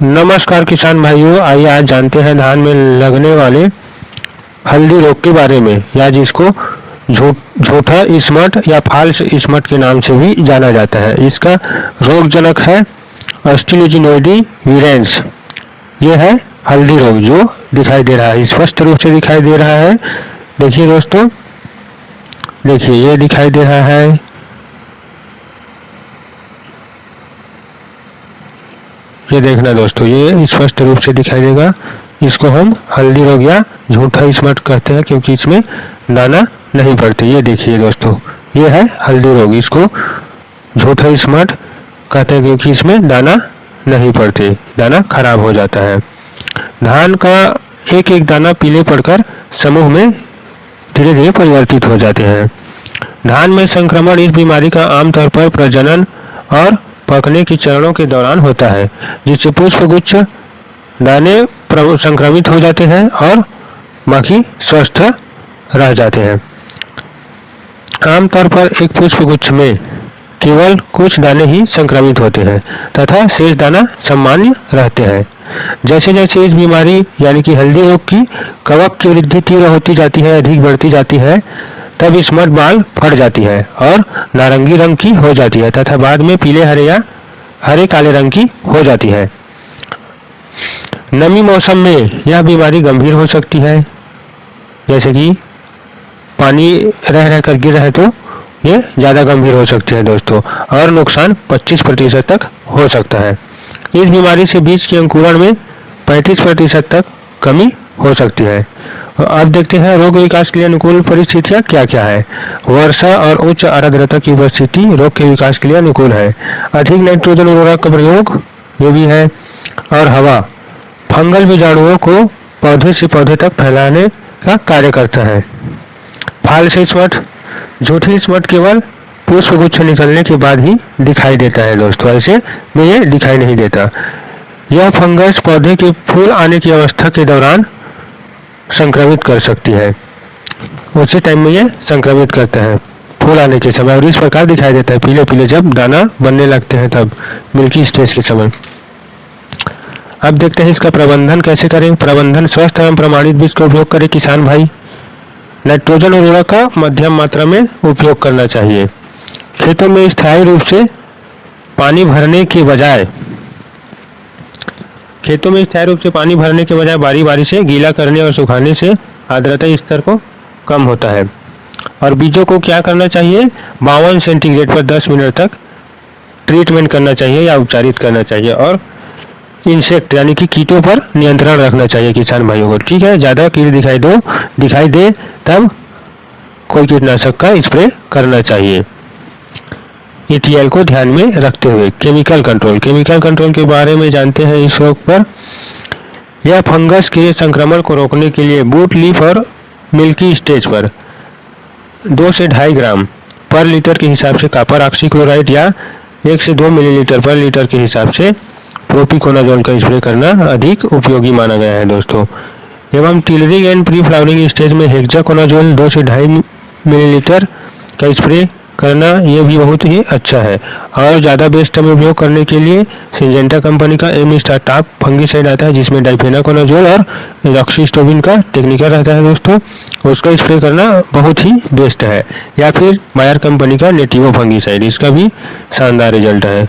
नमस्कार किसान भाइयों, आइए आज जानते हैं धान में लगने वाले हल्दी रोग के बारे में, या जिसको झूठा स्मट या फाल्स स्मट के नाम से भी जाना जाता है। इसका रोगजनक है अस्ट्रेलोजिनोइडी वीरेंस। यह है हल्दी रोग जो दिखाई दे रहा है, स्पष्ट रूप से दिखाई दे रहा है। देखिए दोस्तों, देखिए ये दिखाई दे रहा है। ये देखना दोस्तों, ये स्पष्ट रूप से दिखाई देगा। इसको हम हल्दी रोग या झूठा स्मट कहते हैं, क्योंकि इसमें दाना नहीं पड़ते। ये देखिए दोस्तों, ये है हल्दी रोग। इसको झूठा स्मट कहते हैं क्योंकि इसमें दाना नहीं पड़ते, दाना खराब हो जाता है। धान का एक एक दाना पीले पड़कर समूह में धीरे धीरे परिवर्तित हो जाते हैं। धान में संक्रमण इस बीमारी का आमतौर पर प्रजनन और पकने के चरणों के दौरान होता है, जिससे पुष्पगुच्छ दाने संक्रमित हो जाते हैं और बाकी स्वस्थ रह जाते हैं। आमतौर पर एक पुष्पगुच्छ में केवल कुछ दाने ही संक्रमित होते हैं तथा शेष दाना सामान्य रहते हैं। जैसे जैसे इस बीमारी यानी कि हल्दी रोग की कवक की वृद्धि तीव्र होती जाती है, अधिक बढ़ती जाती है, तब स्मट बाल फट जाती है और नारंगी रंग की हो जाती है तथा बाद में पीले हरे या हरे काले रंग की हो जाती है। नमी मौसम में यह बीमारी गंभीर हो सकती है, जैसे कि पानी रह रहकर गिर रहा है तो ये ज़्यादा गंभीर हो सकती है दोस्तों, और नुकसान 25% तक हो सकता है। इस बीमारी से बीज के अंकुरण में 35% तक कमी हो सकती है। अब देखते हैं रोग विकास के लिए अनुकूल परिस्थितियां क्या क्या है। वर्षा और उच्च आर्द्रता की उपस्थिति रोग के विकास के लिए अनुकूल है। अधिक नाइट्रोजन उर्वरक का प्रयोग ये भी है, और हवा फंगल बीजाणुओं को पौधे से पौधे तक फैलाने का कार्य करता है। फाल्स स्मट, झूठी स्मट केवल पुष्पगुच्छ निकलने के बाद ही दिखाई देता है दोस्तों, ऐसे में ये दिखाई नहीं देता। यह फंगस पौधे के फूल आने की अवस्था के दौरान संक्रमित कर सकती है, उसी टाइम में ये संक्रमित करता है फूल आने के समय, और इस प्रकार दिखाई देता है पीले पीले जब दाना बनने लगते हैं, तब मिल्की स्टेज के समय। अब देखते हैं इसका प्रबंधन कैसे करें। प्रबंधन स्वस्थ एवं प्रमाणित बीज का उपयोग करें किसान भाई। नाइट्रोजन उर्वरक का मध्यम मात्रा में उपयोग करना चाहिए। खेतों में स्थायी रूप से पानी भरने के बजाय बारी बारी से गीला करने और सुखाने से आर्द्रता स्तर को कम होता है। और बीजों को क्या करना चाहिए, 52 सेंटीग्रेड पर 10 मिनट तक ट्रीटमेंट करना चाहिए या उपचारित करना चाहिए, और इंसेक्ट यानी कि कीटों पर नियंत्रण रखना चाहिए किसान भाइयों को। ठीक है, ज़्यादा कीट दिखाई दे तब कोई कीटनाशक का स्प्रे करना चाहिए। ETL को ध्यान में रखते हुए केमिकल कंट्रोल के बारे में जानते हैं। इस रोग पर यह फंगस के संक्रमण को रोकने के लिए बूट लीफ और मिल्की स्टेज पर 2 से 2.5 ग्राम पर लीटर के हिसाब से कॉपर ऑक्सीक्लोराइड या 1 से 2 मिलीलीटर पर लीटर के हिसाब से प्रोपिकोनाजोल का स्प्रे करना अधिक उपयोगी माना गया है दोस्तों। एवं tillering and pre flowering stage में हेक्साकोनाजोल 2 से 2.5 मिलीलीटर का स्प्रे करना ये भी बहुत ही अच्छा है। और ज़्यादा बेस्ट में उपयोग करने के लिए सिंजेंटा कंपनी का एमिस्टार टॉप फंगिसाइड आता है, जिसमें डाइफेनाकोनाजोल और रॉक्सीस्टोबिन का टेक्निकल रहता है दोस्तों, उसका स्प्रे करना बहुत ही बेस्ट है। या फिर बायर कंपनी का नेटिवो फंगिसाइड, इसका भी शानदार रिजल्ट है।